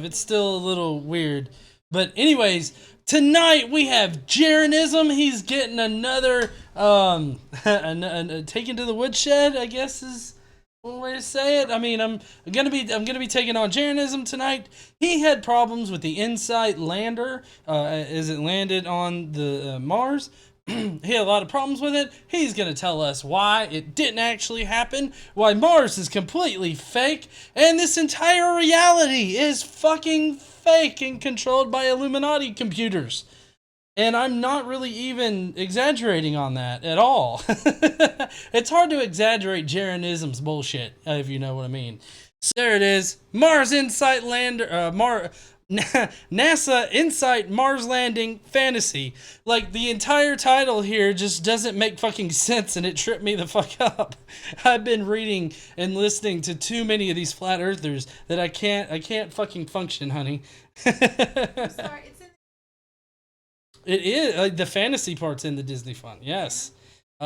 It's still a little weird. But anyways, tonight we have Jeranism. He's getting another taken to the woodshed, I guess is one way to say it. I mean, I'm gonna be taking on Jeranism tonight. He had problems with the InSight lander as it landed on the Mars. He had a lot of problems with it. He's going to tell us why it didn't actually happen, why Mars is completely fake, and this entire reality is fucking fake and controlled by Illuminati computers. And I'm not really even exaggerating on that at all. It's hard to exaggerate Jeranism's bullshit, if you know what I mean. So there it is. Mars InSight lander, NASA InSight Mars landing fantasy. Like, the entire title here just doesn't make fucking sense, and it tripped me the fuck up. I've been reading and listening to too many of these flat earthers that I can't fucking function, honey. I'm sorry, it's in. It is the fantasy part's in the Disney font, yes,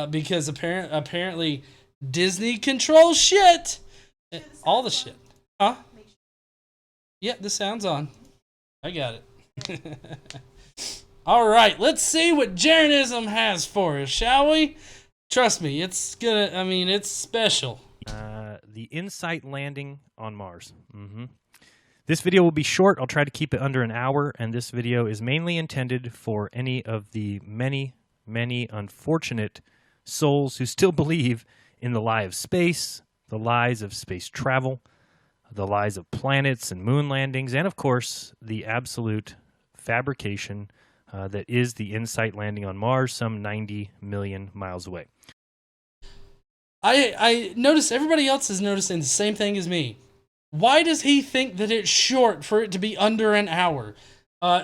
because apparently Disney controls shit, all the shit, huh? Yeah, the sound's on. I got it. All right, let's see what Jeranism has for us, shall we? Trust me, it's special. The InSight landing on Mars. This video will be short. I'll try to keep it under an hour, and this video is mainly intended for any of the many, many unfortunate souls who still believe in the lie of space, the lies of space travel, the lies of planets and moon landings, and of course, the absolute fabrication that is the InSight landing on Mars, some 90 million miles away. I notice everybody else is noticing the same thing as me. Why does he think that it's short for it to be under an hour?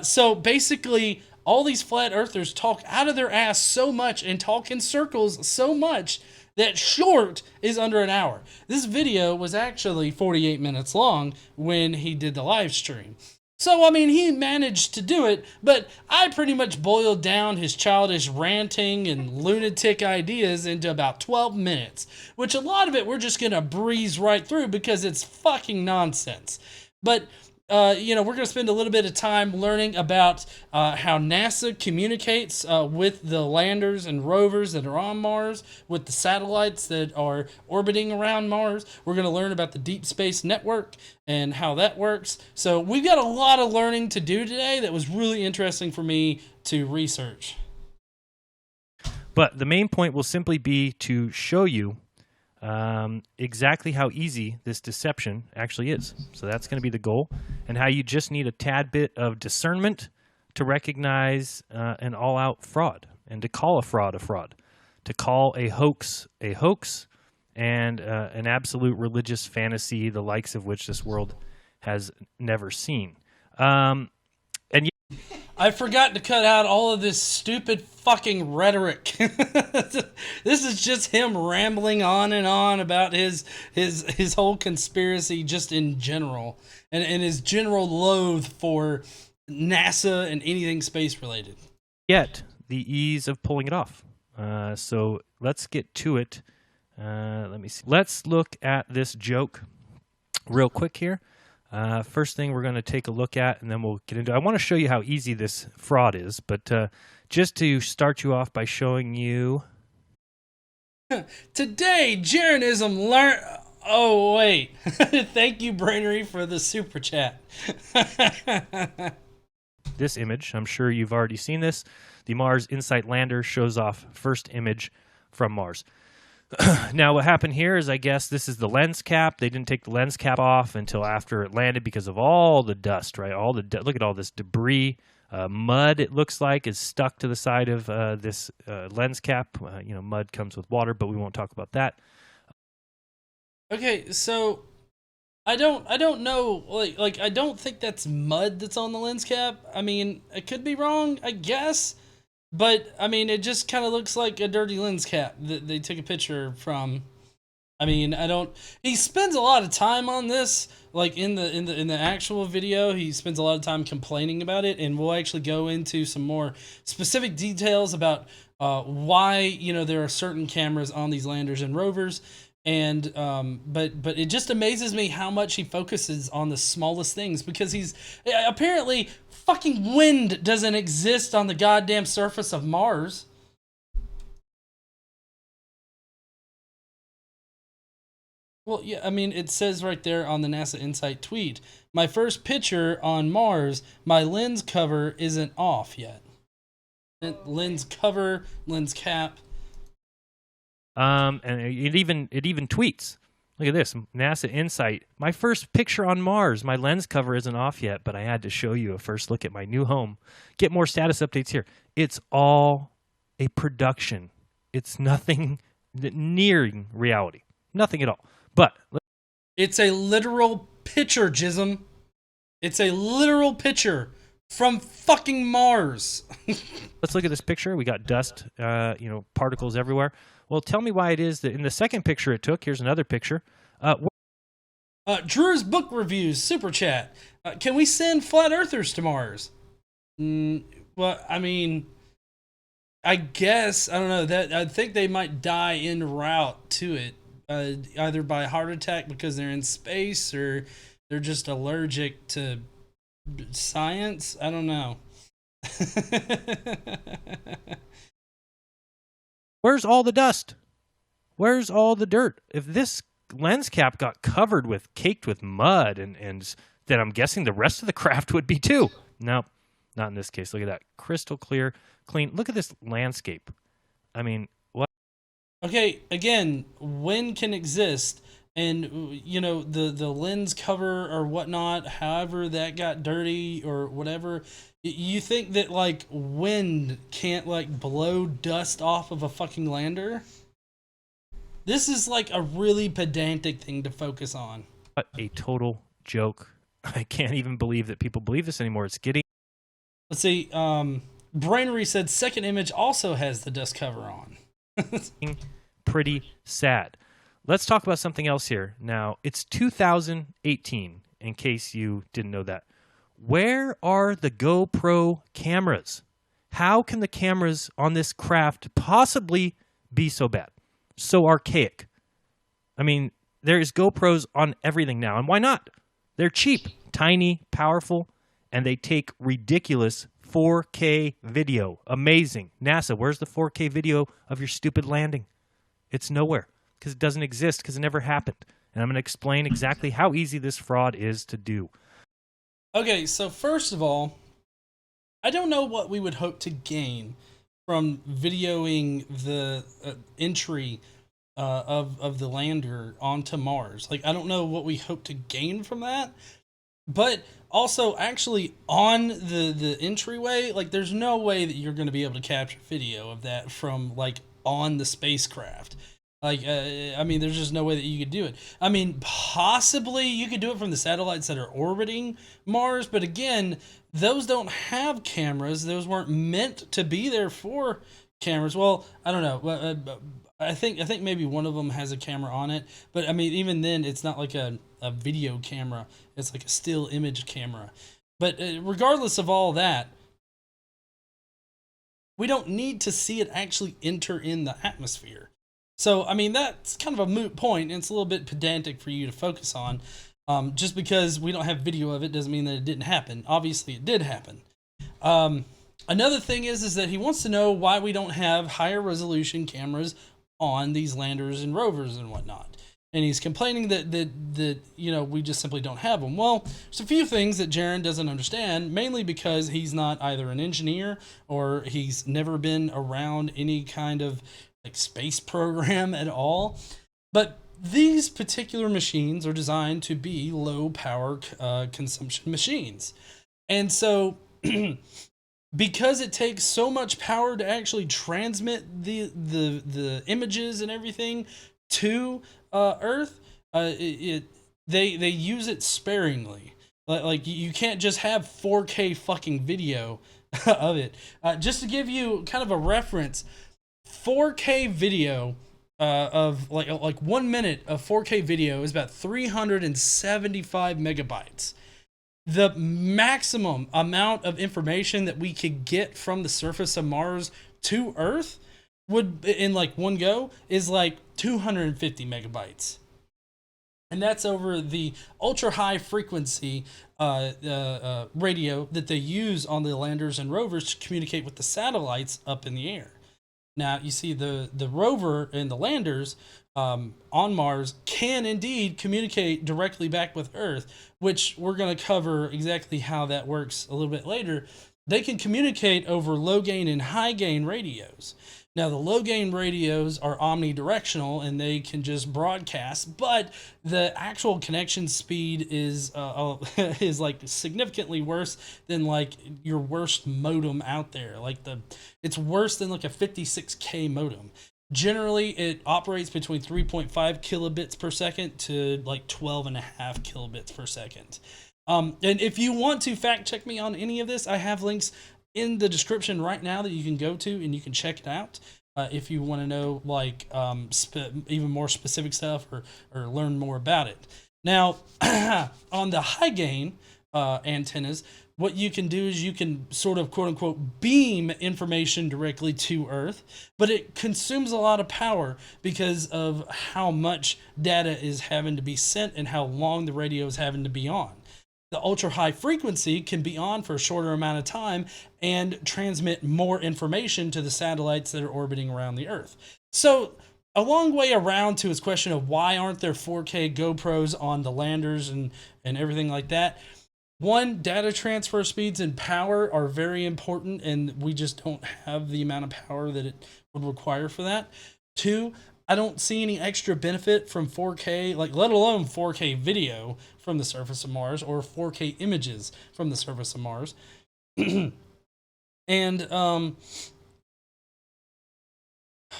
So basically, all these flat earthers talk out of their ass so much and talk in circles so much that short is under an hour. This video was actually 48 minutes long when he did the live stream. So, I mean, he managed to do it, but I pretty much boiled down his childish ranting and lunatic ideas into about 12 minutes, which a lot of it we're just going to breeze right through because it's fucking nonsense. But we're going to spend a little bit of time learning about how NASA communicates with the landers and rovers that are on Mars, with the satellites that are orbiting around Mars. We're going to learn about the Deep Space Network and how that works. So we've got a lot of learning to do today that was really interesting for me to research. But the main point will simply be to show you exactly how easy this deception actually is. So that's going to be the goal, and how you just need a tad bit of discernment to recognize an all-out fraud, and to call a fraud, to call a hoax, and an absolute religious fantasy, the likes of which this world has never seen. I forgot to cut out all of this stupid fucking rhetoric. This is just him rambling on and on about his whole conspiracy just in general, and his general loathe for NASA and anything space related. Yet the ease of pulling it off. So let's get to it. Let me see. Let's look at this joke real quick here. First thing we're going to take a look at, and then we'll get into it. I want to show you how easy this fraud is, but just to start you off by showing you. Today, Jeranism learned... Oh, wait. Thank you, Brainery, for the super chat. This image, I'm sure you've already seen this. The Mars InSight lander shows off first image from Mars. Now, what happened here is, I guess this is the lens cap. They didn't take the lens cap off until after it landed because of all the dust, right? Look at all this debris. Mud, it looks like, is stuck to the side of this lens cap. Mud comes with water, but we won't talk about that. Okay, so I don't know, like I don't think that's mud that's on the lens cap. I mean, I could be wrong, I guess. But, I mean, it just kind of looks like a dirty lens cap that they took a picture from. I mean, he spends a lot of time on this, like in the actual video. He spends a lot of time complaining about it, and we'll actually go into some more specific details about why, there are certain cameras on these landers and rovers. And but it just amazes me how much he focuses on the smallest things, because he's apparently fucking wind doesn't exist on the goddamn surface of Mars. Well, yeah, I mean, it says right there on the NASA InSight tweet, my first picture on Mars, my lens cover isn't off yet. Lens cover, lens cap. And it even tweets. Look at this, NASA InSight. My first picture on Mars. My lens cover isn't off yet, but I had to show you a first look at my new home. Get more status updates here. It's all a production. It's nothing nearing reality. Nothing at all. But it's a literal picture, Jism. It's a literal picture from fucking Mars. let's look at this picture. We got dust, particles everywhere. Well, tell me why it is that in the second picture it took, here's another picture. Drew's book reviews, super chat. Can we send flat earthers to Mars? Well, I mean, I guess, I don't know. I think they might die en route to it, either by heart attack because they're in space, or they're just allergic to science. I don't know. Where's all the dust? Where's all the dirt? If this lens cap got covered with, caked with mud, and then I'm guessing the rest of the craft would be too. No, not in this case. Look at that. Crystal clear, clean. Look at this landscape. I mean, what? Okay, again, wind can exist, and, the lens cover or whatnot, however that got dirty or whatever, you think that, like, wind can't, like, blow dust off of a fucking lander? This is, like, a really pedantic thing to focus on. What a total joke. I can't even believe that people believe this anymore. It's getting... Let's see, Brainery said second image also has the dust cover on. Pretty sad. Let's talk about something else here. Now, it's 2018, in case you didn't know that. Where are the GoPro cameras? How can the cameras on this craft possibly be so bad, so archaic? I mean, there's GoPros on everything now, and why not? They're cheap, tiny, powerful, and they take ridiculous 4K video. Amazing. NASA, where's the 4K video of your stupid landing? It's nowhere, because it doesn't exist, because it never happened. And I'm going to explain exactly how easy this fraud is to do. Okay, so first of all, I don't know what we would hope to gain from videoing the entry of the lander onto Mars. Like, I don't know what we hope to gain from that. But also, actually, on the entryway, like, there's no way that you're going to be able to capture video of that from, like, on the spacecraft. Like, I mean, there's just no way that you could do it. I mean, possibly you could do it from the satellites that are orbiting Mars, but again, those don't have cameras. Those weren't meant to be there for cameras. Well, I don't know. I think maybe one of them has a camera on it, but I mean, even then, it's not like a video camera. It's like a still image camera. But regardless of all that, we don't need to see it actually enter in the atmosphere. So, I mean, that's kind of a moot point, and it's a little bit pedantic for you to focus on. Just because we don't have video of it doesn't mean that it didn't happen. Obviously, it did happen. Another thing is that he wants to know why we don't have higher resolution cameras on these landers and rovers and whatnot. And he's complaining that we just simply don't have them. Well, there's a few things that Jaron doesn't understand, mainly because he's not either an engineer or he's never been around any kind of like space program at all. But these particular machines are designed to be low power consumption machines. And so because it takes so much power to actually transmit the images and everything to Earth, they use it sparingly. Like you can't just have 4K fucking video of it. Just to give you kind of a reference, 4K video of like 1 minute of 4K video is about 375 megabytes. The maximum amount of information that we could get from the surface of Mars to Earth would in like one go is like 250 megabytes. And that's over the ultra high frequency radio that they use on the landers and rovers to communicate with the satellites up in the air. Now, you see the rover and the landers on Mars can indeed communicate directly back with Earth, which we're going to cover exactly how that works a little bit later. They can communicate over low gain and high gain radios. Now, the low gain radios are omnidirectional and they can just broadcast, but the actual connection speed is is like significantly worse than like your worst modem out there. Like it's worse than like a 56K modem. Generally, it operates between 3.5 kilobits per second to like 12.5 kilobits per second. And if you want to fact check me on any of this, I have links in the description right now that you can go to and you can check it out if you want to know like even more specific stuff or learn more about it. Now, on the high gain antennas, what you can do is you can sort of quote unquote beam information directly to Earth, but it consumes a lot of power because of how much data is having to be sent and how long the radio is having to be on. The ultra high frequency can be on for a shorter amount of time and transmit more information to the satellites that are orbiting around the Earth. So a long way around to his question of why aren't there 4K GoPros on the landers and everything like that. One, data transfer speeds and power are very important, and we just don't have the amount of power that it would require for that. Two, I don't see any extra benefit from 4K, like let alone 4K video from the surface of Mars or 4K images from the surface of Mars. And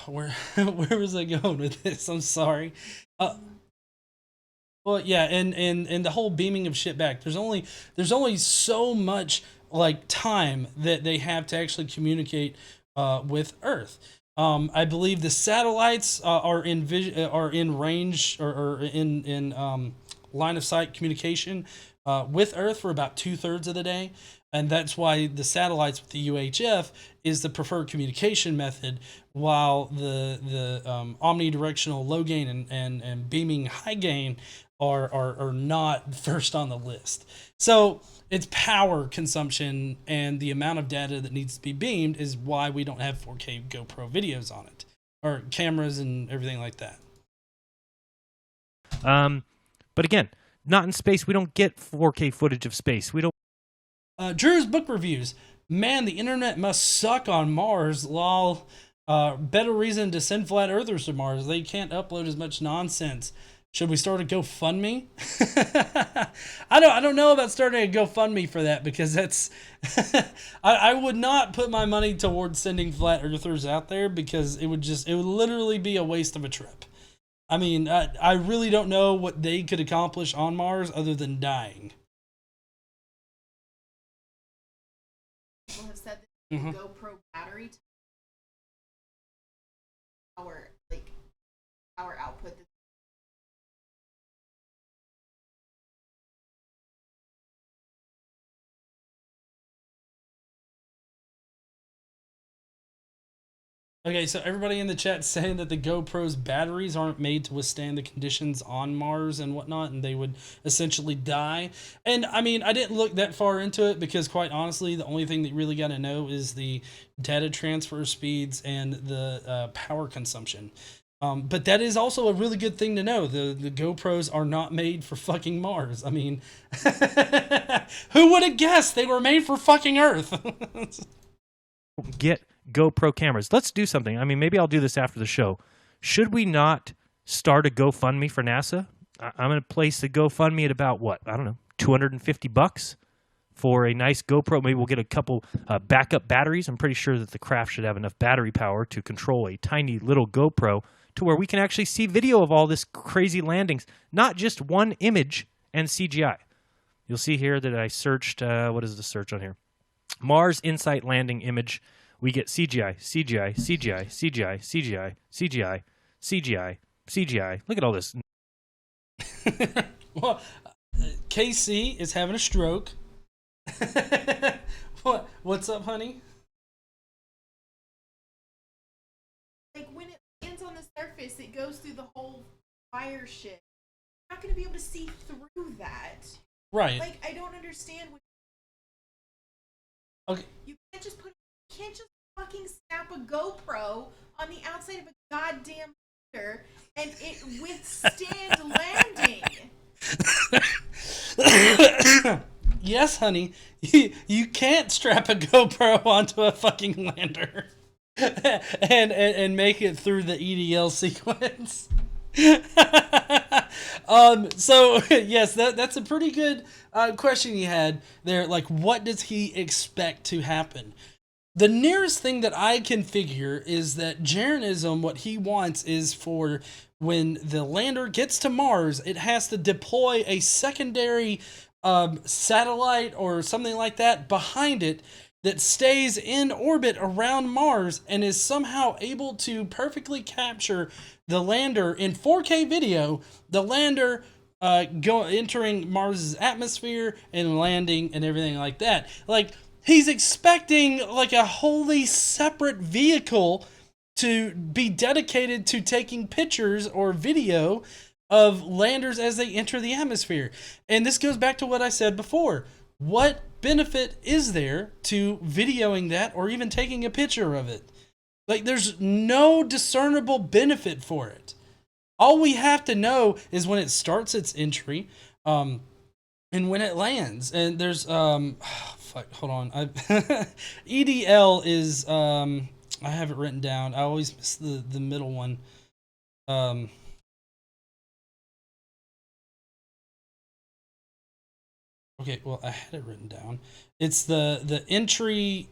where was I going with this? I'm sorry. Well, yeah, and the whole beaming of shit back. There's only so much like time that they have to actually communicate with Earth. I believe the satellites are in range or in line of sight communication with Earth for about 2/3 of the day, and that's why the satellites with the UHF is the preferred communication method, while the omnidirectional low gain and beaming high gain are not first on the list. So it's power consumption and the amount of data that needs to be beamed is why we don't have 4K GoPro videos on it, or cameras and everything like that. But again, not in space. We don't get 4K footage of space. We don't. Drew's book reviews. Man, the internet must suck on Mars. Lol. Better reason to send flat earthers to Mars. They can't upload as much nonsense. Should we start a GoFundMe? I don't know about starting a GoFundMe for that, because that's I would not put my money towards sending flat earthers out there, because it would literally be a waste of a trip. I mean, I really don't know what they could accomplish on Mars other than dying. People have said that the GoPro battery power output. Okay, so everybody in the chat saying that the GoPro's batteries aren't made to withstand the conditions on Mars and whatnot, and they would essentially die. And I mean, I didn't look that far into it, because quite honestly, the only thing that you really got to know is the data transfer speeds and the power consumption. But that is also a really good thing to know. The GoPros are not made for fucking Mars. I mean, who would have guessed they were made for fucking Earth? Get GoPro cameras. Let's do something. I mean, maybe I'll do this after the show. Should we not start a GoFundMe for NASA? I'm going to place a GoFundMe at about, what? I don't know, $250 for a nice GoPro. Maybe we'll get a couple backup batteries. I'm pretty sure that the craft should have enough battery power to control a tiny little GoPro to where we can actually see video of all this crazy landings, not just one image and CGI. You'll see here that I searched, what is the search on here? Mars InSight landing image. We get CGI, CGI, CGI, CGI, CGI, CGI, CGI, CGI. Look at all this. Well, KC is having a stroke. What's up, honey? surface, it goes through the whole fire shit. You're not going to be able to see through that. Right. Like, I don't understand what. Okay. You can't just fucking snap a GoPro on the outside of a goddamn lander and it withstand landing. Yes, honey. You can't strap a GoPro onto a fucking lander and make it through the EDL sequence. So yes, that's a pretty good question you had there. Like, what does he expect to happen? The nearest thing that I can figure is that Jeranism, what he wants is for when the lander gets to Mars, it has to deploy a secondary satellite or something like that behind it that stays in orbit around Mars and is somehow able to perfectly capture the lander in 4K video, the lander entering Mars's atmosphere and landing and everything like that. Like, he's expecting like a wholly separate vehicle to be dedicated to taking pictures or video of landers as they enter the atmosphere. And this goes back to what I said before. What benefit is there to videoing that or even taking a picture of it? Like, there's no discernible benefit for it. All we have to know is when it starts its entry, and when it lands. And there's fuck, hold on. EDL is I have it written down. I always miss the middle one. Okay, well, I had it written down. It's the entry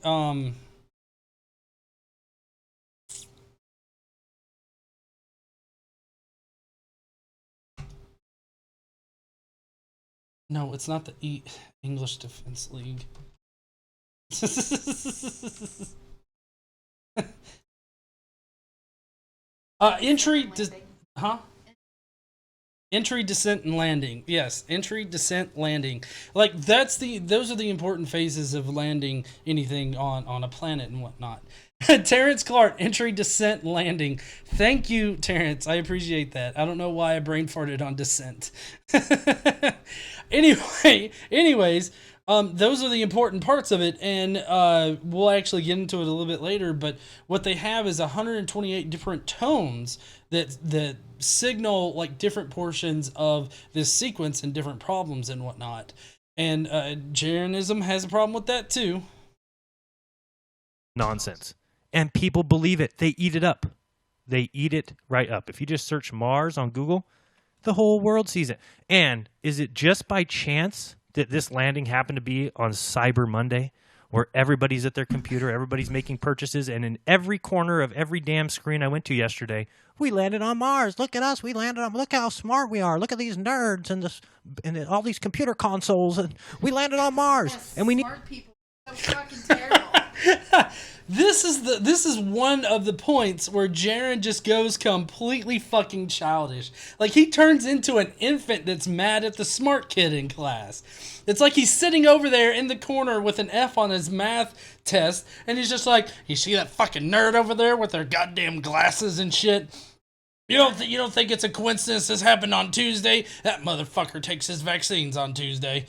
no, it's not the English Defense League. Entry, huh? Entry, descent, and landing. Yes, entry, descent, landing. Like, those are the important phases of landing anything on a planet and whatnot. Terrence Clark, entry, descent, landing. Thank you, Terrence. I appreciate that. I don't know why I brain farted on descent. Anyways, those are the important parts of it, and we'll actually get into it a little bit later, but what they have is 128 different tones that signal like different portions of this sequence and different problems and whatnot. And Jeranism has a problem with that too. Nonsense. And people believe it. They eat it up. They eat it right up. If you just search Mars on Google, the whole world sees it. And is it just by chance that this landing happened to be on Cyber Monday, where everybody's at their computer, everybody's making purchases, and in every corner of every damn screen I went to yesterday, we landed on Mars. Look at us. We landed on. Look how smart we are. Look at these nerds and all these computer consoles. And we landed on Mars. Yes, and we need smart people. So fucking terrible. This is one of the points where Jaren just goes completely fucking childish. Like, he turns into an infant that's mad at the smart kid in class. It's like he's sitting over there in the corner with an F on his math test, and he's just like, you see that fucking nerd over there with their goddamn glasses and shit? You don't think it's a coincidence this happened on Tuesday? That motherfucker takes his vaccines on Tuesday.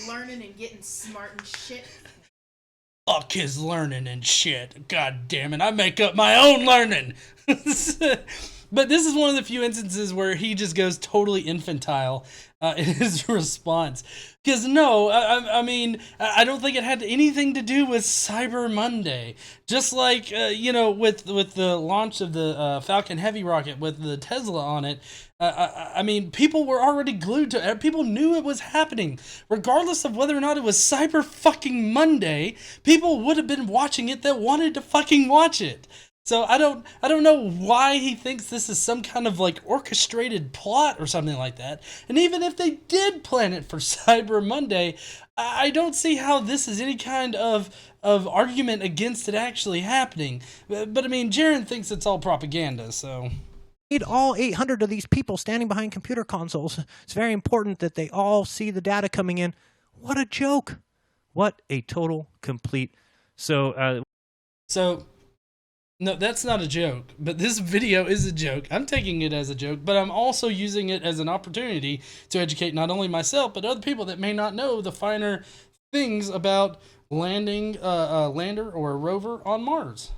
Learning and getting smart and shit. Fuck his learning and shit. God damn it, I make up my own learning. But this is one of the few instances where he just goes totally infantile in his response. Because no, I mean, I don't think it had anything to do with Cyber Monday. Just like, with the launch of the Falcon Heavy rocket with the Tesla on it, I mean, people were already glued to it. People knew it was happening. Regardless of whether or not it was Cyber fucking Monday, people would have been watching it that wanted to fucking watch it. So I don't know why he thinks this is some kind of like orchestrated plot or something like that. And even if they did plan it for Cyber Monday, I don't see how this is any kind of argument against it actually happening. But I mean, Jaren thinks it's all propaganda, so... need all 800 of these people standing behind computer consoles. It's very important that they all see the data coming in. What a joke. What a total complete... So No, that's not a joke, but this video is a joke. I'm taking it as a joke, but I'm also using it as an opportunity to educate not only myself, but other people that may not know the finer things about landing a lander or a rover on Mars.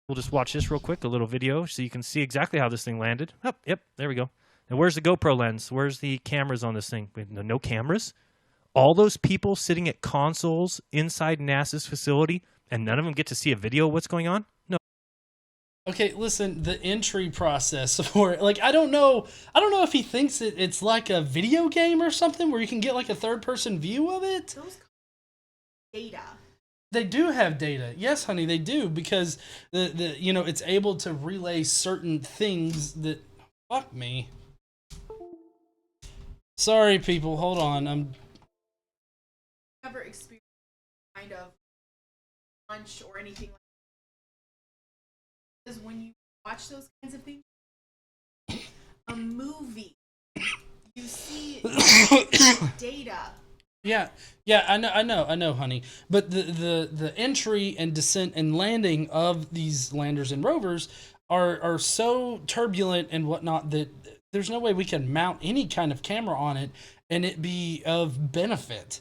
We'll just watch this real quick, a little video, so you can see exactly how this thing landed. Oh, yep, there we go. And where's the GoPro lens? Where's the cameras on this thing? No cameras? All those people sitting at consoles inside NASA's facility, and none of them get to see a video of what's going on? No. Okay, listen, the entry process for it, like, I don't know if he thinks it's like a video game or something where you can get like a third-person view of it. Those data. They do have data. Yes, honey, they do, because the you know, it's able to relay certain things that fuck me. Sorry people, hold on. I'm Never experienced kind of lunch or anything like that. Because when you watch those kinds of things, a movie, you see data. Yeah, I know, honey. But the entry and descent and landing of these landers and rovers are so turbulent and whatnot that there's no way we can mount any kind of camera on it and it be of benefit.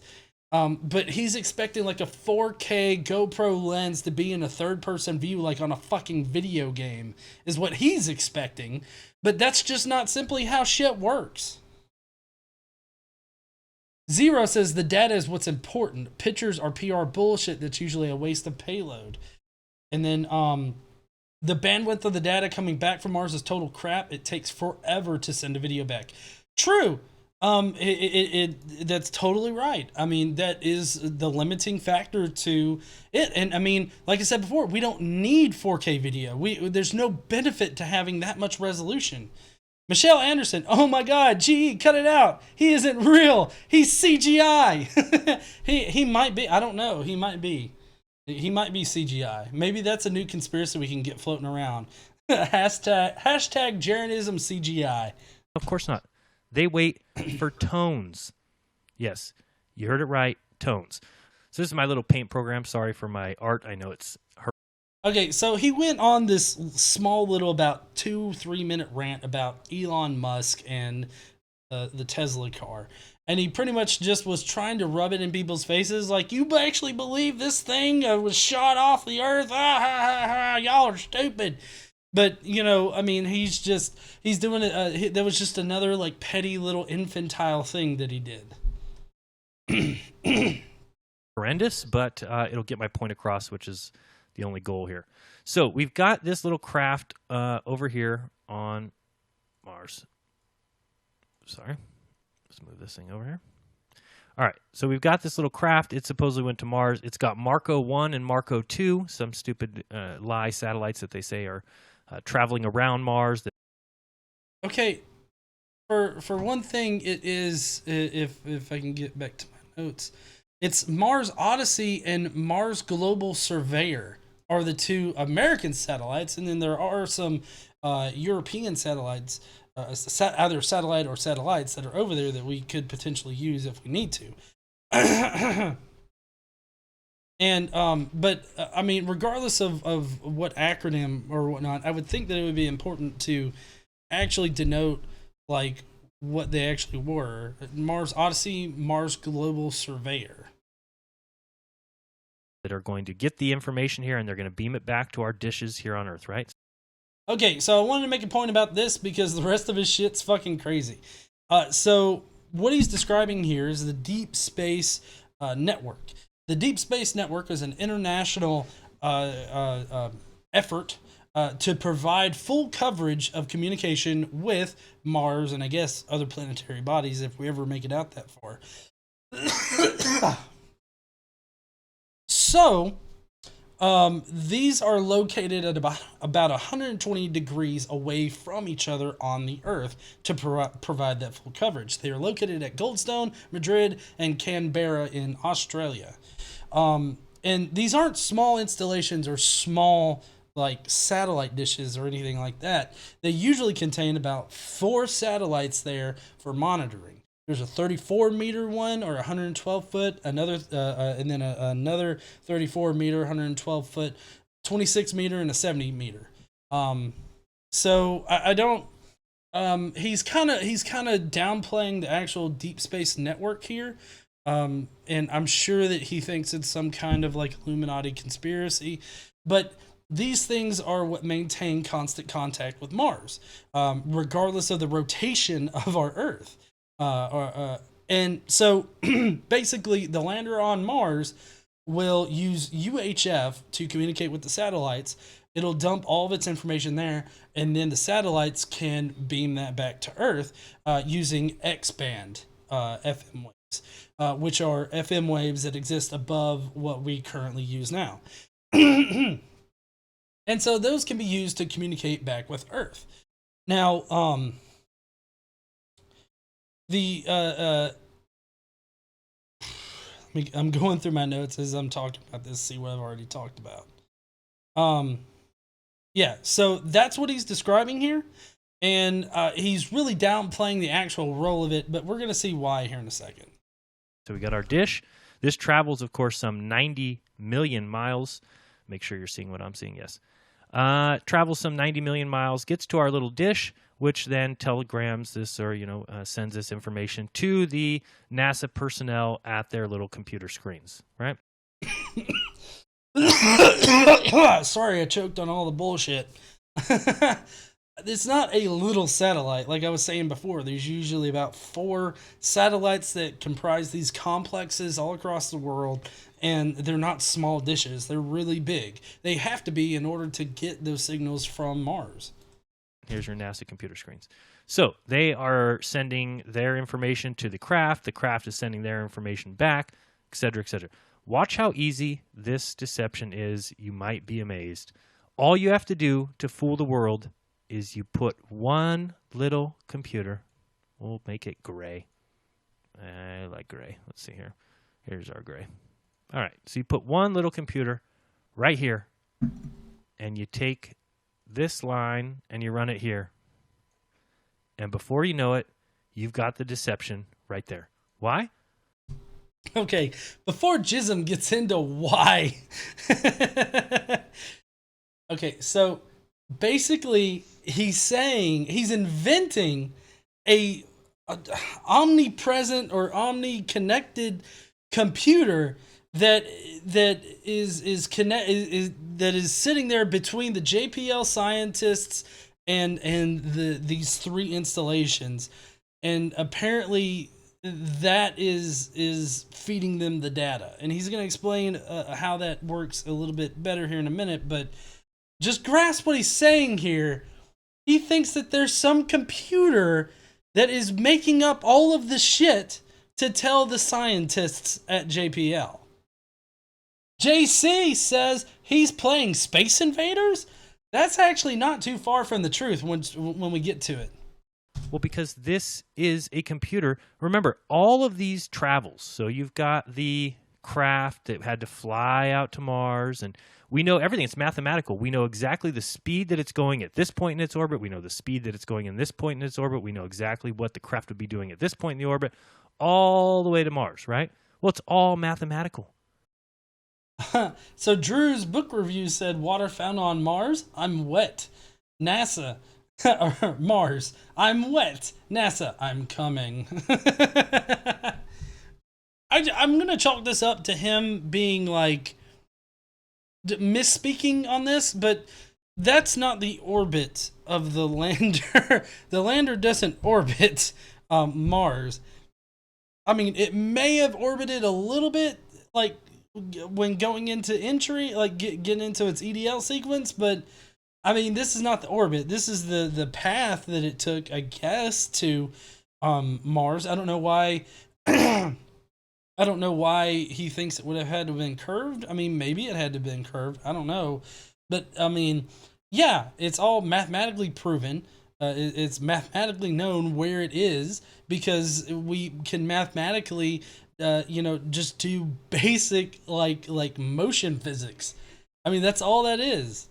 But he's expecting like a 4K GoPro lens to be in a third-person view, like on a fucking video game, is what he's expecting. But that's just not simply how shit works. Zero says the data is what's important. Pictures are PR bullshit that's usually a waste of payload. And then the bandwidth of the data coming back from Mars is total crap. It takes forever to send a video back. True. That's totally right. I mean, that is the limiting factor to it. And I mean, like I said before, we don't need 4K video. There's no benefit to having that much resolution. Michelle Anderson, oh my God, GE, cut it out. He isn't real. He's CGI. he might be. I don't know. He might be. He might be CGI. Maybe that's a new conspiracy we can get floating around. hashtag Jeranisms CGI. Of course not. They wait for tones. Yes, you heard it right, tones. So this is my little paint program. Sorry for my art. I know it's her. Okay, so he went on this small little about 2-3 minute rant about Elon Musk and the Tesla car. And he pretty much just was trying to rub it in people's faces like, you actually believe this thing was shot off the earth? Y'all are stupid. But, you know, I mean, he's doing it. That was just another, like, petty little infantile thing that he did. Horrendous, but it'll get my point across, which is the only goal here. So we've got this little craft over here on Mars. Sorry. Let's move this thing over here. All right, so we've got this little craft. It supposedly went to Mars. It's got Marco 1 and Marco 2, some stupid lie satellites that they say are traveling around Mars. Okay, for one thing, it is, if I can get back to my notes, it's Mars Odyssey and Mars Global Surveyor are the two American satellites, and then there are some European satellites, either satellite or satellites that are over there that we could potentially use if we need to. And but I mean, regardless of what acronym or whatnot, I would think that it would be important to actually denote like what they actually were. Mars Odyssey, Mars Global Surveyor. That are going to get the information here and they're going to beam it back to our dishes here on Earth, right? Okay, so I wanted to make a point about this because the rest of his shit's fucking crazy. So what he's describing here is the Deep Space Network. The Deep Space Network is an international effort to provide full coverage of communication with Mars and I guess other planetary bodies if we ever make it out that far. So, these are located at about 120 degrees away from each other on the Earth to provide that full coverage. They are located at Goldstone, Madrid, and Canberra in Australia. And these aren't small installations or small like satellite dishes or anything like that. They usually contain about 4 satellites there for monitoring. There's a 34-meter one or 112-foot, another, and then another 34-meter, 112-foot, 26 meter and a 70 meter. So I don't. He's kind of downplaying the actual deep space network here. And I'm sure that he thinks it's some kind of like Illuminati conspiracy, but these things are what maintain constant contact with Mars, regardless of the rotation of our Earth. And so basically the lander on Mars will use UHF to communicate with the satellites. It'll dump all of its information there, and then the satellites can beam that back to Earth using X-band FM waves, which are FM waves that exist above what we currently use now. And so those can be used to communicate back with Earth. Now, I'm going through my notes as I'm talking about this, see what I've already talked about. Yeah, so that's what he's describing here, and he's really downplaying the actual role of it, but we're going to see why here in a second. So we got our dish. This travels, of course, some 90 million miles. Make sure you're seeing what I'm seeing, yes. Travels some 90 million miles, gets to our little dish, which then telegrams this or, sends this information to the NASA personnel at their little computer screens, right? Sorry, I choked on all the bullshit. It's not a little satellite. Like I was saying before, there's usually about 4 satellites that comprise these complexes all across the world, and they're not small dishes. They're really big. They have to be in order to get those signals from Mars. Here's your NASA computer screens. So they are sending their information to the craft. The craft is sending their information back, et cetera, et cetera. Watch how easy this deception is. You might be amazed. All you have to do to fool the world is you put one little computer. We'll make it gray. I like gray. Let's see here. Here's our gray. All right. So you put one little computer right here, and you take this line and you run it here. And before you know it, you've got the deception right there. Why? Okay, before Jism gets into why. Okay, so basically he's inventing a omnipresent or omni-connected computer that is sitting there between the JPL scientists and these 3 installations, and apparently that is feeding them the data. And he's going to explain how that works a little bit better here in a minute, but just grasp what he's saying here. He thinks that there's some computer that is making up all of the shit to tell the scientists at JPL. JC says he's playing Space Invaders? That's actually not too far from the truth when we get to it. Well, because this is a computer. Remember, all of these travels. So you've got the craft that had to fly out to Mars, and we know everything. It's mathematical. We know exactly the speed that it's going at this point in its orbit. We know the speed that it's going in this point in its orbit. We know exactly what the craft would be doing at this point in the orbit, all the way to Mars, right? Well, it's all mathematical. So Drew's book review said, water found on Mars? I'm wet. NASA. Or Mars. I'm wet. NASA. I'm coming. I'm going to chalk this up to him being like misspeaking on this, but that's not the orbit of the lander. The lander doesn't orbit Mars. I mean, it may have orbited a little bit, like when going into entry, like getting into its EDL sequence, but I mean, this is not the orbit. This is the path that it took, I guess, to Mars. I don't know why. I don't know why he thinks it would have had to have been curved. I mean, maybe it had to have been curved. I don't know. But, I mean, yeah, it's all mathematically proven. It's mathematically known where it is because we can mathematically, just do basic, like motion physics. I mean, that's all that is.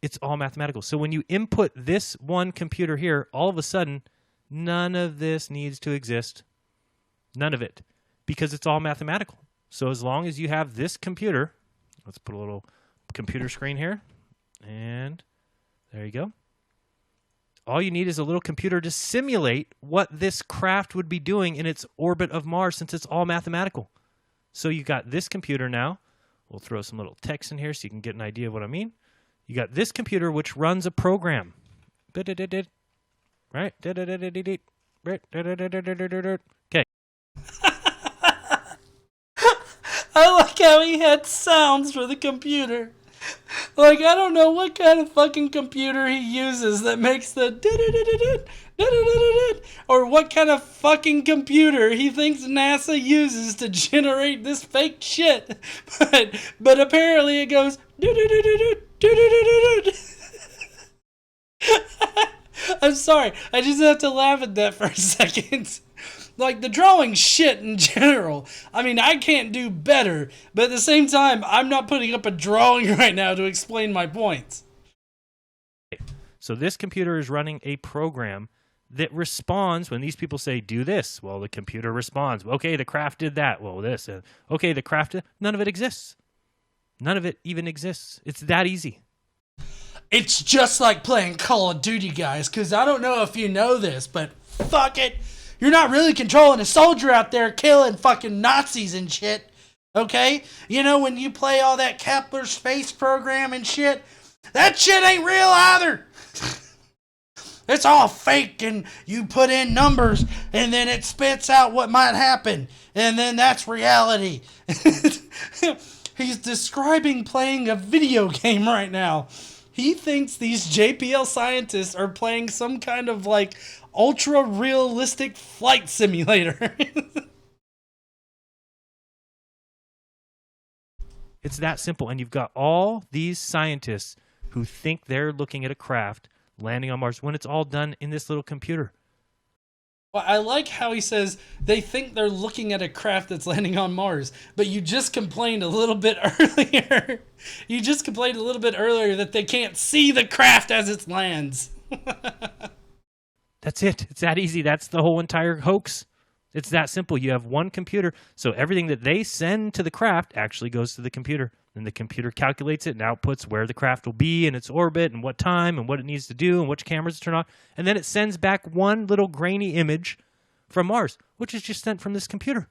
It's all mathematical. So when you input this one computer here, all of a sudden, none of this needs to exist. None of it. Because it's all mathematical. So as long as you have this computer, let's put a little up computer screen here. And there you go. All you need is a little computer to simulate what this craft would be doing in its orbit of Mars, since it's all mathematical. So you got this computer now. We'll throw some little text in here so you can get an idea of what I mean. You got this computer which runs a program. Right? Okay. I like how he had sounds for the computer. Like, I don't know what kind of fucking computer he uses that makes the or what kind of fucking computer he thinks NASA uses to generate this fake shit. But apparently it goes I'm sorry, I just have to laugh at that for a second. Like, the drawing shit in general. I mean, I can't do better, but at the same time, I'm not putting up a drawing right now to explain my points. So this computer is running a program that responds when these people say, do this. Well, the computer responds. Okay, the craft did that. Well, this. Okay, the craft did. None of it exists. None of it even exists. It's that easy. It's just like playing Call of Duty, guys, because I don't know if you know this, but fuck it. You're not really controlling a soldier out there killing fucking Nazis and shit, okay? You know, when you play all that Kepler space program and shit, that shit ain't real either. It's all fake, and you put in numbers, and then it spits out what might happen, and then that's reality. He's describing playing a video game right now. He thinks these JPL scientists are playing some kind of, like, ultra-realistic flight simulator. It's that simple. And you've got all these scientists who think they're looking at a craft landing on Mars when it's all done in this little computer. Well, I like how he says they think they're looking at a craft that's landing on Mars, but you just complained a little bit earlier. You just complained a little bit earlier that they can't see the craft as it lands. That's it. It's that easy. That's the whole entire hoax. It's that simple. You have one computer, so everything that they send to the craft actually goes to the computer. And the computer calculates it and outputs where the craft will be in its orbit and what time and what it needs to do and which cameras to turn on. And then it sends back one little grainy image from Mars, which is just sent from this computer.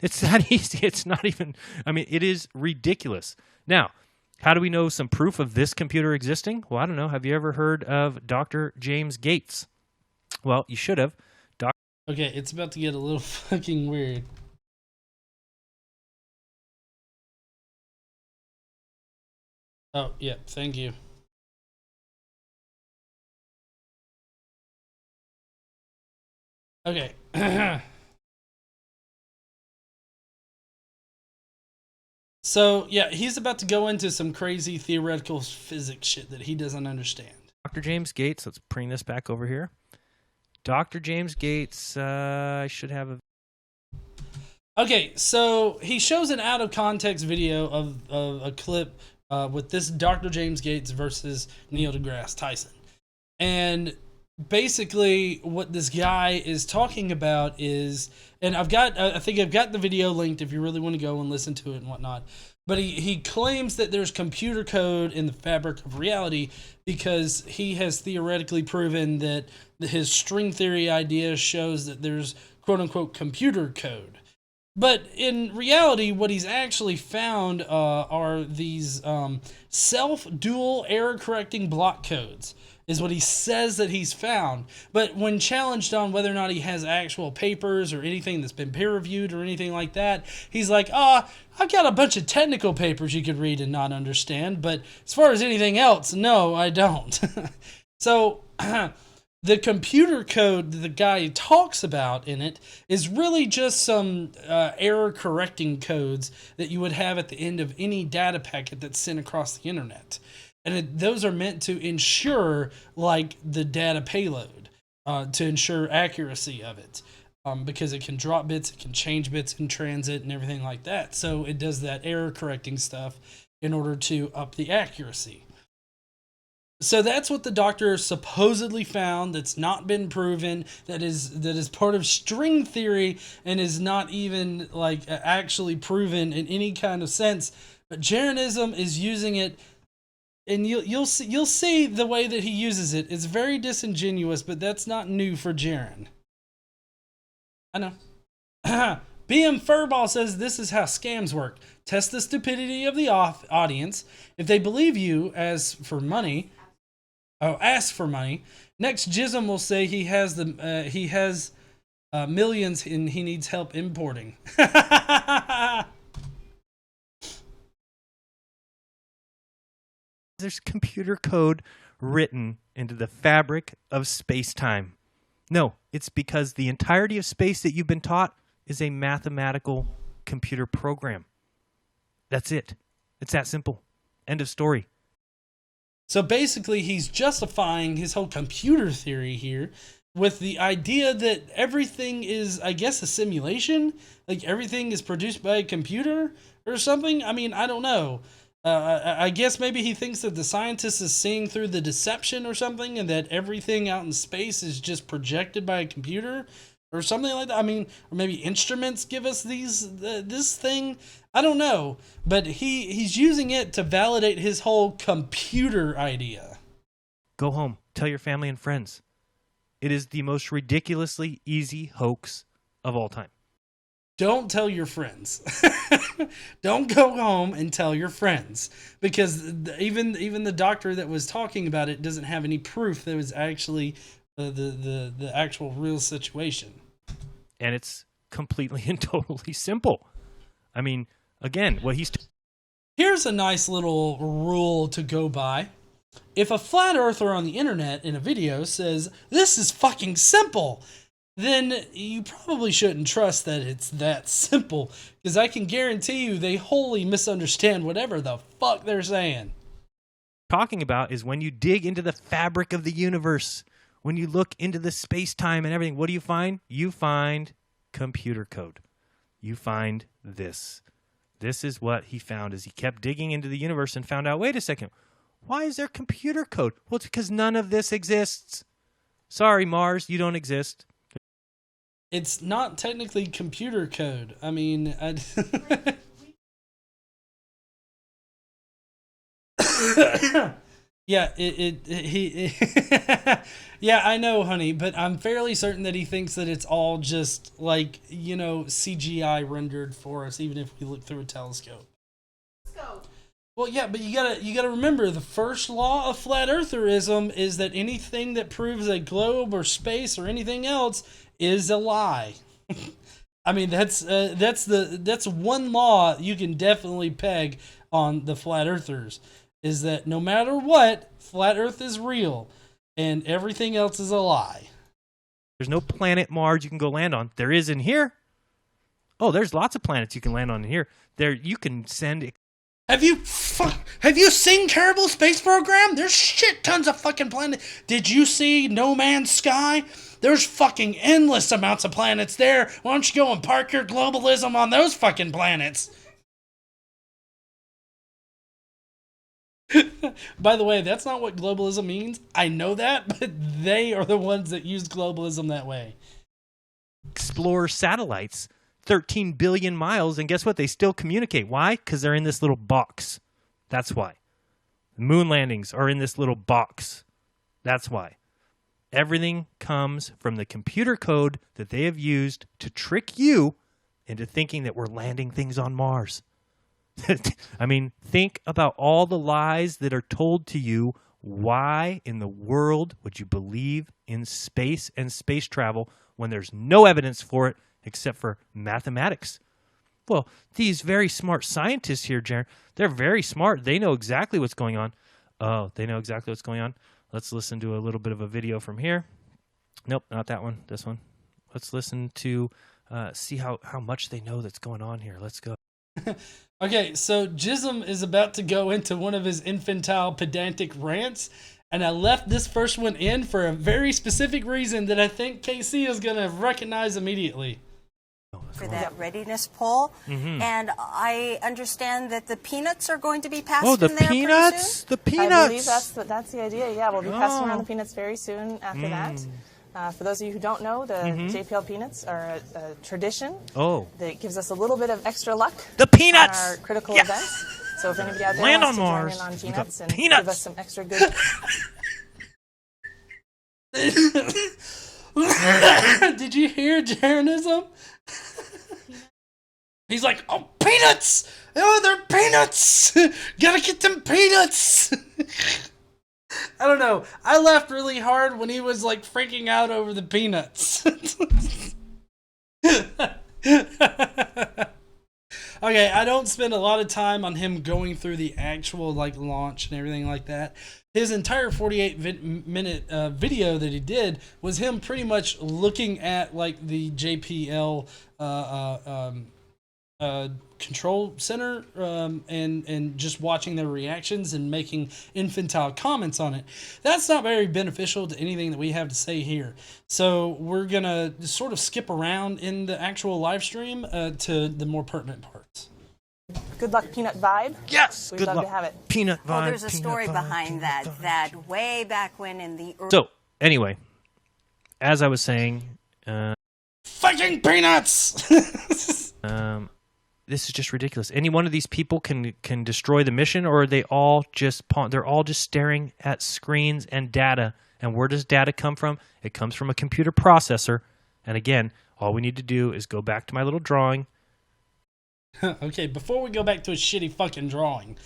It's that easy. It's not even, I mean, it is ridiculous. Now, how do we know some proof of this computer existing? Well, I don't know. Have you ever heard of Dr. James Gates? Well, you should have. Okay, it's about to get a little fucking weird. Oh, yeah, thank you. Okay. So, yeah, he's about to go into some crazy theoretical physics shit that he doesn't understand. Dr. James Gates, let's bring this back over here. Dr. James Gates, I should have a... Okay, so he shows an out-of-context video of a clip with this Dr. James Gates versus Neil deGrasse Tyson. And basically what this guy is talking about is, and I think I've got the video linked if you really want to go and listen to it and whatnot, but he claims that there's computer code in the fabric of reality because he has theoretically proven that his string theory idea shows that there's quote-unquote computer code. But in reality, what he's actually found are these self-dual error-correcting block codes, is what he says that he's found. But when challenged on whether or not he has actual papers or anything that's been peer-reviewed or anything like that, he's like, I've got a bunch of technical papers you could read and not understand, but as far as anything else, no, I don't. So... the computer code that the guy talks about in it is really just some error correcting codes that you would have at the end of any data packet that's sent across the internet. And those are meant to ensure, like, the data payload, to ensure accuracy of it. Because it can drop bits, it can change bits in transit and everything like that. So it does that error correcting stuff in order to up the accuracy. So that's what the doctor supposedly found that's not been proven, that is part of string theory and is not even like actually proven in any kind of sense But Jeranism is using it, and you'll see the way that he uses it. It's very disingenuous, but that's not new for Jeran. I know. BM Furball says this is how scams work. Test the stupidity of the audience. If they believe you, ask for money. Next, Jism will say he has millions and he needs help importing. There's computer code written into the fabric of space-time. No, it's because the entirety of space that you've been taught is a mathematical computer program. That's it. It's that simple. End of story. So basically, he's justifying his whole computer theory here with the idea that everything is, I guess, a simulation. Like everything is produced by a computer or something. I mean, I don't know. I guess maybe he thinks that the scientist is seeing through the deception or something, and that everything out in space is just projected by a computer or something like that. I mean, or maybe instruments give us this thing. I don't know, but he's using it to validate his whole computer idea. Go home. Tell your family and friends. It is the most ridiculously easy hoax of all time. Don't tell your friends. Don't go home and tell your friends, because even the doctor that was talking about it doesn't have any proof that it was actually the actual real situation. And it's completely and totally simple. I mean, again, what here's a nice little rule to go by. If a flat earther on the internet in a video says, "This is fucking simple," then you probably shouldn't trust that it's that simple, because I can guarantee you they wholly misunderstand whatever the fuck they're saying. Talking about is when you dig into the fabric of the universe, when you look into the space-time and everything, what do you find? You find computer code. You find this. This is what he found as he kept digging into the universe and found out, wait a second, why is there computer code? Well, it's because none of this exists. Sorry, Mars, you don't exist. It's not technically computer code. I mean, yeah, yeah, I know, honey, but I'm fairly certain that he thinks that it's all just like, CGI rendered for us, even if we look through a telescope. Well, yeah, but you gotta remember, the first law of flat eartherism is that anything that proves a globe or space or anything else is a lie. I mean, that's one law you can definitely peg on the flat earthers, is that no matter what, flat earth is real and everything else is a lie. There's no planet Mars you can go land on. There is in here. Oh, there's lots of planets you can land on in here. There you can send. Have you seen Terrible Space Program? There's shit tons of fucking planets. Did you see No Man's Sky? There's fucking endless amounts of planets there. Why don't you go and park your globalism on those fucking planets? By the way, that's not what globalism means. I know that, but they are the ones that use globalism that way. Explore satellites 13 billion miles, and guess what? They still communicate. Why? Because they're in this little box. That's why. The moon landings are in this little box. That's why. Everything comes from the computer code that they have used to trick you into thinking that we're landing things on Mars. I mean, think about all the lies that are told to you. Why in the world would you believe in space and space travel when there's no evidence for it except for mathematics? Well, these very smart scientists here, Jaron, they're very smart. They know exactly what's going on. Oh, they know exactly what's going on. Let's listen to a little bit of a video from here. Nope, not that one. This one. Let's listen to see how much they know that's going on here. Let's go. Okay, so Jism is about to go into one of his infantile pedantic rants, and I left this first one in for a very specific reason that I think KC is going to recognize immediately. For that readiness poll, and I understand that the peanuts are going to be passed in there pretty soon. The peanuts! I believe that's the idea, yeah. We'll be passing around the peanuts very soon after that. For those of you who don't know, the JPL peanuts are a tradition that gives us a little bit of extra luck the peanuts! on our critical yes! events. So if anybody out there Land wants on to Mars. join in on We got peanuts and peanuts. give us some extra good... Did you hear Jeranism? He's like, oh, peanuts! Oh, they're peanuts! Gotta get them peanuts! I don't know. I laughed really hard when he was like freaking out over the peanuts. Okay, I don't spend a lot of time on him going through the actual like launch and everything like that. His entire 48-minute video that he did was him pretty much looking at like the JPL control center and just watching their reactions and making infantile comments on it. That's not very beneficial to anything that we have to say here. So we're gonna sort of skip around in the actual live stream to the more pertinent parts. Good luck, peanut vibe. Yes, We'd good love luck. to have it. Peanut vibe. Well, there's a peanut story vibe, behind peanut that, vibe. that way back when in the early... So, anyway, as I was saying, Fucking peanuts! this is just ridiculous. Any one of these people can destroy the mission, or are they all just they're all just staring at screens and data. And where does data come from? It comes from a computer processor. And again, all we need to do is go back to my little drawing. Okay, before we go back to a shitty fucking drawing,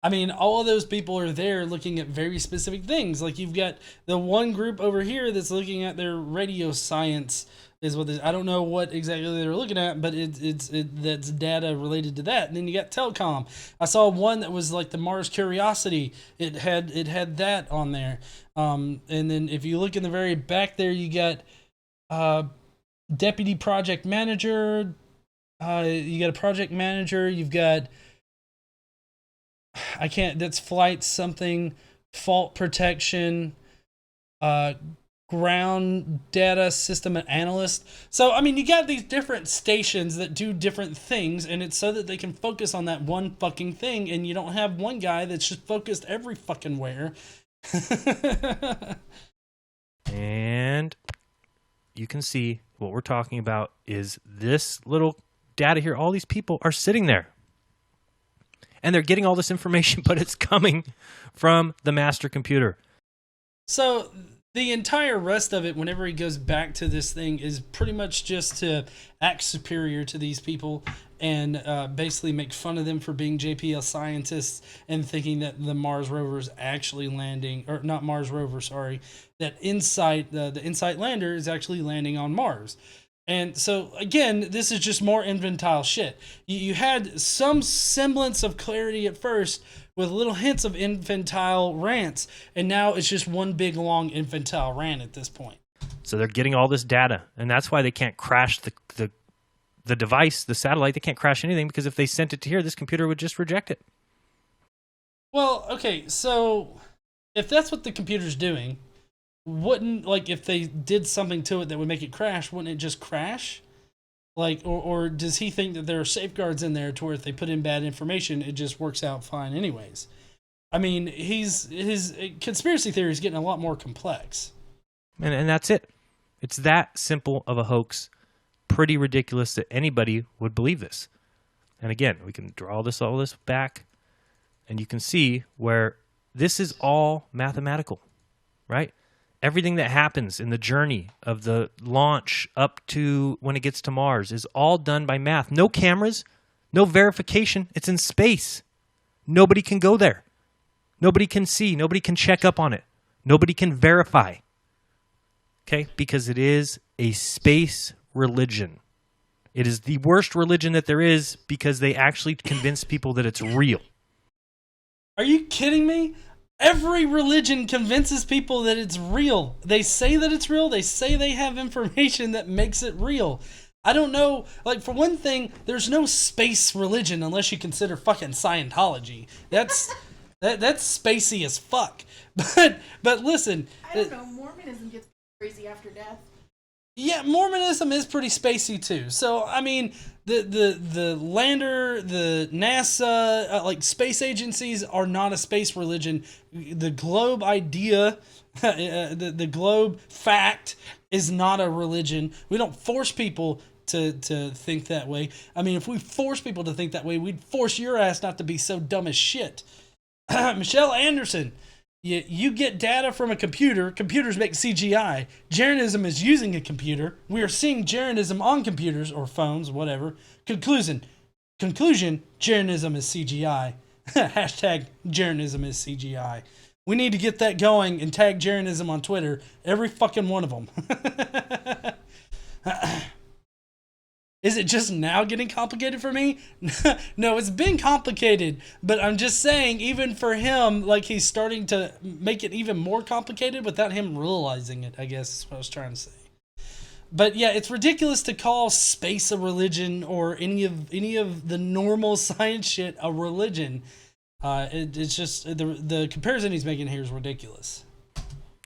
I mean, all of those people are there looking at very specific things. Like, you've got the one group over here that's looking at their radio science, is what I don't know what exactly they're looking at, but that's data related to that. And then you got telecom. I saw one that was like the Mars Curiosity. It had that on there. And then if you look in the very back there, you got deputy project manager. You got a project manager. You've got that's flight something, fault protection, ground data system analyst. So, I mean, you got these different stations that do different things, and it's so that they can focus on that one fucking thing, and you don't have one guy that's just focused every fucking where. And you can see what we're talking about is this little data here. All these people are sitting there. And they're getting all this information, but it's coming from the master computer. So the entire rest of it, whenever he goes back to this thing, is pretty much just to act superior to these people and basically make fun of them for being JPL scientists and thinking that the Mars rover's actually landing, or not Mars rover, sorry, that InSight, the InSight lander is actually landing on Mars. And so, again, this is just more infantile shit. You had some semblance of clarity at first with little hints of infantile rants, and now it's just one big, long infantile rant at this point. So they're getting all this data, and that's why they can't crash the device, the satellite. They can't crash anything, because if they sent it to here, this computer would just reject it. Well, okay, so if that's what the computer's doing, wouldn't, like, if they did something to it that would make it crash, wouldn't it just crash? Like, or does he think that there are safeguards in there to where if they put in bad information, it just works out fine anyways? I mean, his conspiracy theory is getting a lot more complex. And that's it. It's that simple of a hoax. Pretty ridiculous that anybody would believe this. And again, we can draw all this back, and you can see where this is all mathematical, right? Everything that happens in the journey of the launch up to when it gets to Mars is all done by math. No cameras, no verification. It's in space. Nobody can go there. Nobody can see. Nobody can check up on it. Nobody can verify. Okay? Because it is a space religion. It is the worst religion that there is, because they actually convince people that it's real. Are you kidding me? Every religion convinces people that it's real. They say that it's real. They say they have information that makes it real. I don't know. Like, for one thing, there's no space religion unless you consider fucking Scientology. That's spacey as fuck. But listen. I don't know. Mormonism gets crazy after death. Yeah, Mormonism is pretty spacey too. So, I mean, the lander, the NASA, like space agencies are not a space religion. The globe idea, the globe fact is not a religion. We don't force people to think that way. I mean, if we force people to think that way, we'd force your ass not to be so dumb as shit. Michelle Anderson, you get data from a computer. Computers make CGI. Jeranism is using a computer. We are seeing Jeranism on computers or phones, whatever. Conclusion, Jeranism is CGI. Hashtag Jeranism is CGI. We need to get that going and tag Jeranism on Twitter. Every fucking one of them. Is it just now getting complicated for me? No, it's been complicated. But I'm just saying, even for him, like, he's starting to make it even more complicated without him realizing it, I guess is what I was trying to say. But yeah, it's ridiculous to call space a religion or any of the normal science shit a religion. It's just the comparison he's making here is ridiculous.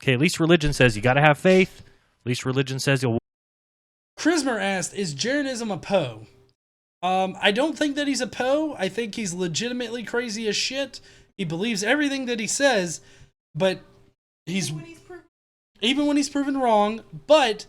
Okay, at least religion says you got to have faith. At least religion says you'll. Chrismer asked, is Jeranism a Poe? I don't think that he's a Poe. I think he's legitimately crazy as shit. He believes everything that he says, but even when he's proven wrong. But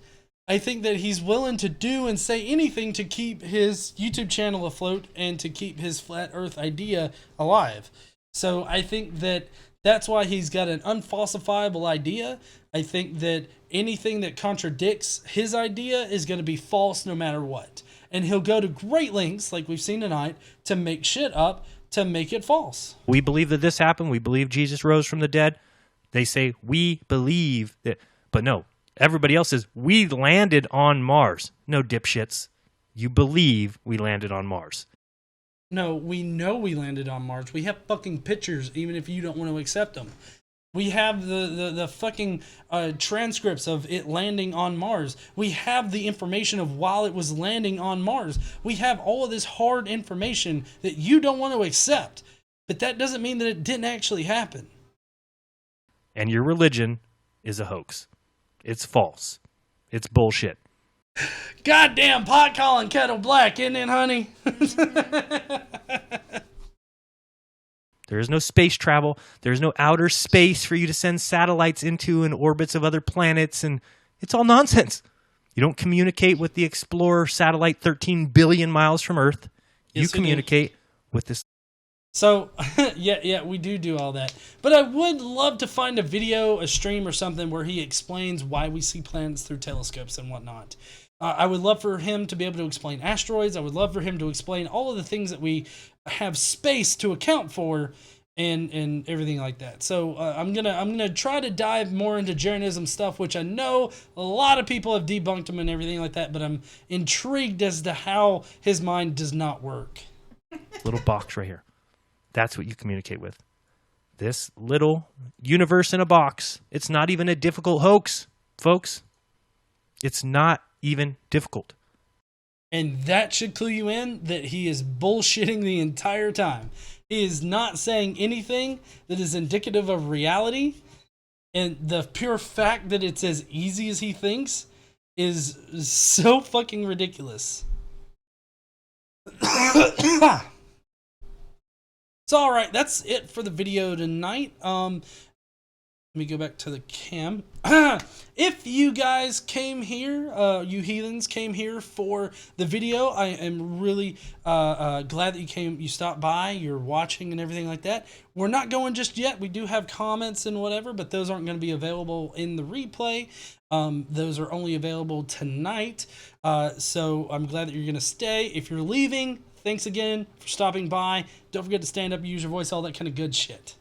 I think that he's willing to do and say anything to keep his YouTube channel afloat and to keep his flat earth idea alive. So I think that that's why he's got an unfalsifiable idea. I think that anything that contradicts his idea is going to be false no matter what. And he'll go to great lengths, like we've seen tonight, to make shit up to make it false. We believe that this happened. We believe Jesus rose from the dead. They say, we believe that. But no, everybody else says, we landed on Mars. No, dipshits. You believe we landed on Mars. No, we know we landed on Mars. We have fucking pictures, even if you don't want to accept them. We have the fucking transcripts of it landing on Mars. We have the information of while it was landing on Mars. We have all of this hard information that you don't want to accept. But that doesn't mean that it didn't actually happen. And your religion is a hoax. It's false. It's bullshit. Goddamn pot calling kettle black, isn't it, honey? There is no space travel. There is no outer space for you to send satellites into and orbits of other planets, and it's all nonsense. You don't communicate with the Explorer satellite 13 billion miles from Earth. Yes, you communicate with this. So, yeah, we do all that. But I would love to find a video, a stream, or something where he explains why we see planets through telescopes and whatnot. I would love for him to be able to explain asteroids. I would love for him to explain all of the things that we have space to account for and everything like that. So I'm gonna try to dive more into Jeranism stuff, which I know a lot of people have debunked him and everything like that, but I'm intrigued as to how his mind does not work. Little box right here. That's what you communicate with. This little universe in a box. It's not even a difficult hoax, folks. It's not even difficult. And that should clue you in that he is bullshitting the entire time. He is not saying anything that is indicative of reality. And the pure fact that it's as easy as he thinks is so fucking ridiculous. So, alright, that's it for the video tonight. Let me go back to the cam. If you guys came here, you heathens came here for the video, I am really glad that you stopped by, you're watching and everything like that. We're not going just yet. We do have comments and whatever, but those aren't going to be available in the replay. Those are only available tonight. So I'm glad that you're going to stay. If you're leaving, thanks again for stopping by. Don't forget to stand up, use your voice, all that kind of good shit.